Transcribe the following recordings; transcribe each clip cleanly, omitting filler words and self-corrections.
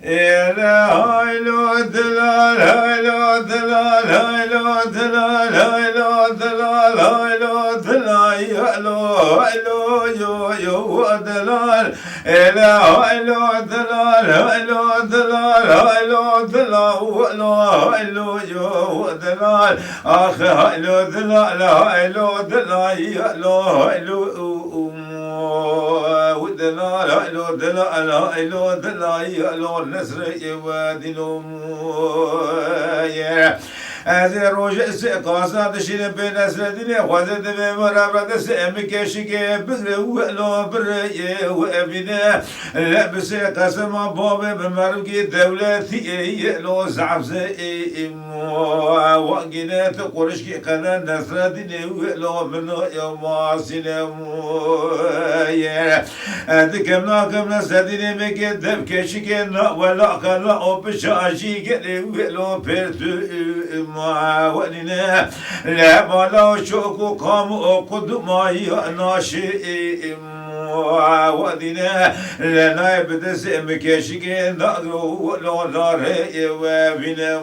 هايلو دلال هايلو دلال هايلو دلال هايلو دلال هايلو دلال هايلو هايلو يو يو دلال هايلو دلال هايلو دلال هايلو دلال هايلو يو دلال اخ هايلو دلال هايلو دلال هايلو ودلال هايلو دلال هايلو دلال هايلو نسر يوادلو از روز قاصد دشین به نسل دنیا خواهد به مرابط سمکشی که بگره ولو بره و ابینه لبس قسم باب بمرگی دولتی لو زعفز وقنات قرش کی قنا نسل دنیا ولو منو يوم عاصلم دكم نسل دنیا مگه دب کشی که ولا قلا او بشاشی که ولو پرتو معاوننا لا بلا شوق قام قدما ناشئ معاودنا لنا بدس مكشك نادو لو نار وبنا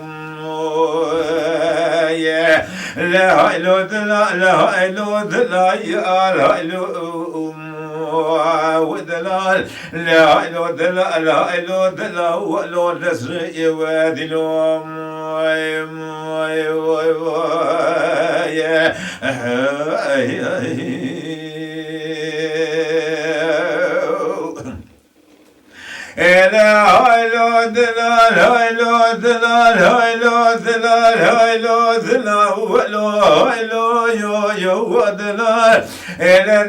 لا هلو دلا لا هلو دلا يا هلو ودلال لا إله دلا لا إله دلا ولو نسر يوادلهم هايلو دلال هايلو دلال هايلو دلال هايلو دلال هايلو يو دلال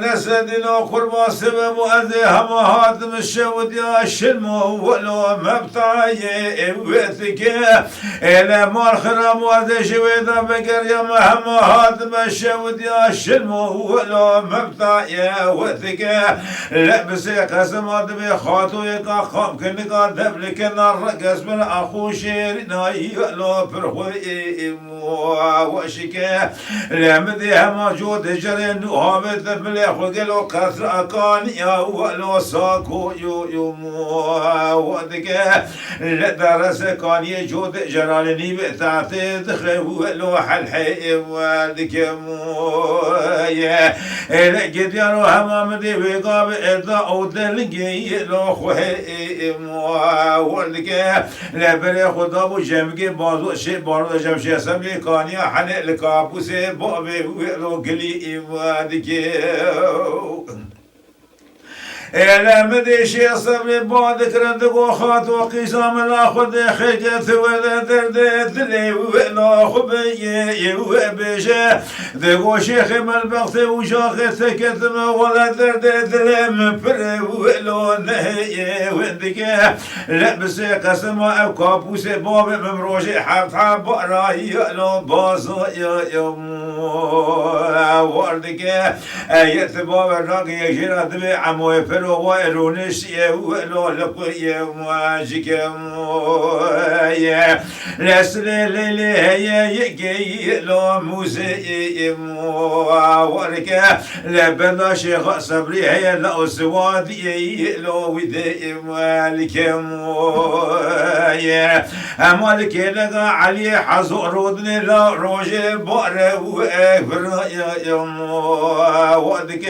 نسدنا قربا سبب وأذي هم هاتم الشود يا شلمو ولو مبتعي وثك مال خرام وأذي شويدا بقر يا هم هاتم الشود يا شلمو ولو مبتعي وثك لبس قسم أدبي خاطو يقا خام كنقا دبلك النار رقص من أخو شيرنا يلو برخوي وشكا لمدي هما جود جرين وهامت مليح وقلو كثر أكاني ولو ساكو ودكا لدرس كاني جود جرالني بتاعتي دخل ولو حلحي ودكا لقد يارو هما مدي وقاب إذا أودلقي لو خوهي ولدكا لبري خدابو جمكي بازو شي بارو جمشي سمي كانيا حنق لكابوسي بابي ولو قلي ودكا مدي شي صبري بعدك ردقو خات وقيسام الأخذ خجت ولا دردت لي ولا خبي وبشا دقو شيخ مالبغث وشاخ سكتم ولا دردت لم فر ولا نهي وندك لبس قسم أو كابوس باب ممروشي حب راي لو باص يا وردك آيات باب الراقي يجرى دبي عمو فرو ويرونش ولو لقي ماجك يا لسل ليلي هي يجي لو موسي ورك لبنا شيخ صبري هي لا سوادي لو ودي مالك يا مالك لقى علي حزورودني لا روجي بار وفر ودك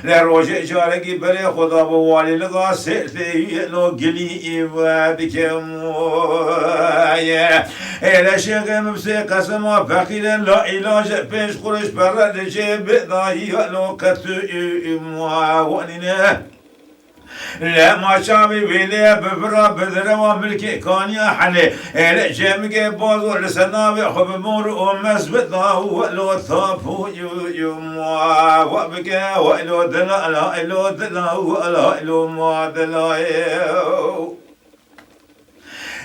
لروجي جاركي بري خدا بوالي لغا سيرتي لو قلي ودك إلى شيخ مبسي قسما فقيلا لا علاج بيش قرش برا لجيب ضاي لو كتو وننا لا ما شابي بيلي بفرا بدروا ملكي كانيا حلي لا جامك بوزو لسنابي خب مور ومس بضاو ولو ثافو يوم وبك ولو دلا لا لو دلا ولا لو ما دلا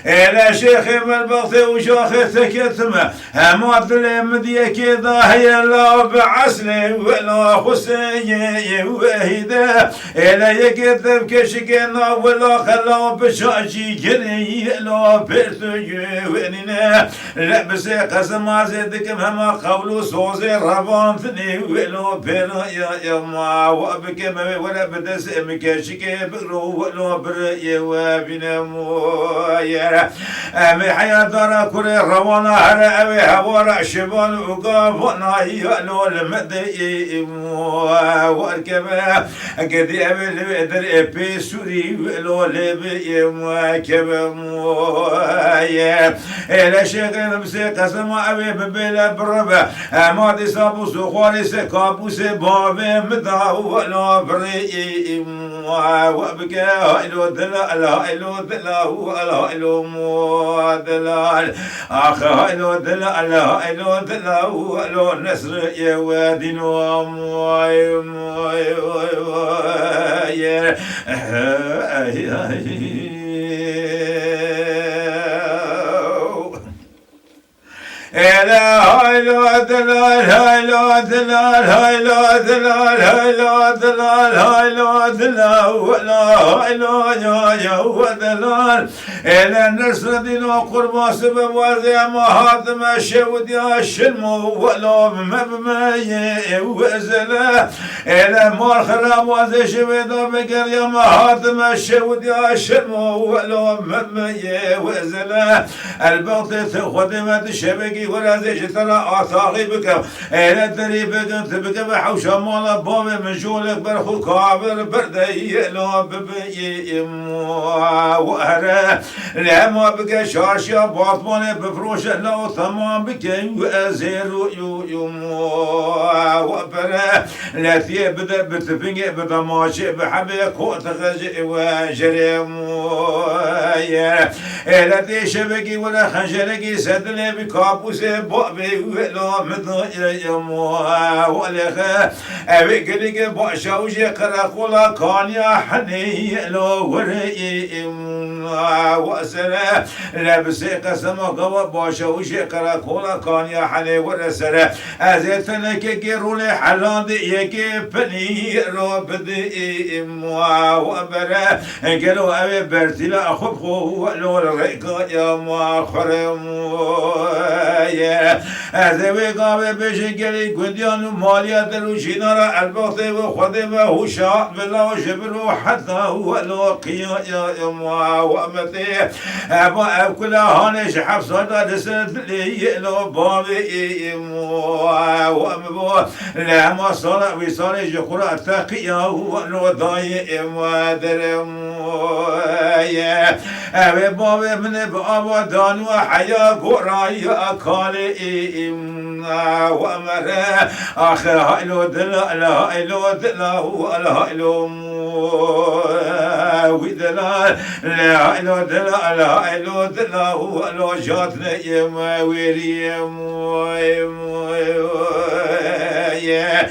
إلى شيخ بالبغث وشاخ سكتمه همات المدية كذا هي لا بعسلي ولا خسي وهيدا إلى يكذب كشكنا ولا خلا بشاشي جري لا برتجي وننا لبس قسم عزيدك هما قولو صوزي ربان ثني ولا بنا يا ما وابك ما ولا بدس مكشك برو ولا بري وبنا مويا أمي حياة دارا كوري روانا هلا أبي هورا شبان وقافنا يالو المدي واركبا قدي أبي الودر أبي سوري ولو لبي مواكبا مويا إلا شغل مسي قسم أبي ببلا بربا أمادي سابو سخواني سكابو سبابي مدا ولا بري وابكى هايلو دلال هايلو دلال هايلو مو دلال اخ هايلو دلال هايلو دلال هايلو نصر يا وادين ومواي مواي إلا هايلو دلال هايلو دلال هايلو دلال هايلو دلال هايلو دلال ولا هايلو يا دلال إلا نصر دين وقربا سبب وزي ما هاتم الشود يا شلمو ولا مبمي وزلا إلا مار خراب وزي شبيدا بقر يا ما هاتم الشود يا شلمو ولا مبمي وزلا البغض خدمة الشبكي ولا زيش ترى آثاغي بك إلا دري بك تبك بحوشة مالا بابي من شولك برخو كابر بردي لا ببي وأهره لما بك شاشة باطماني بفروش لا ثمان بك وأزير وأبره لا ثيه بدا بتفنق بدا ماشي بحبي كوت غجي وجريم إلا دي شبكي ولا خنجركي سدلي بكابوس بابي ولا مضايا يموا ولا أبي قلق باشا وجي قرقولا كان يا حني لو وري وأسرة لبس قسم قوى باشا وجي قرقولا كان يا حني ورسرة أزيتنا كيرولي حلان يكي بني ربدي وأبرة قالوا أبي برتلا أخذ خو ولو الرقا يا ما خرم أذوي قابل بشكل كنديان مالية دروشينا البغض وخذ وهشاء بالله وشبر حتى هو الواقيا يا ما وأمتي أبا أكل هانش حفصة دسد لي لو بابي وأمبو لما صار وصار جخرة تقيا هو الوضاي ما درم أبي بابي من بابا دان وحيا قراي أكالي وأمره آخر هايلو دلا هايلو دلا هايلو ودلا هايلو دلا هايلو دلا هايلو جاتنا يما ويريم يا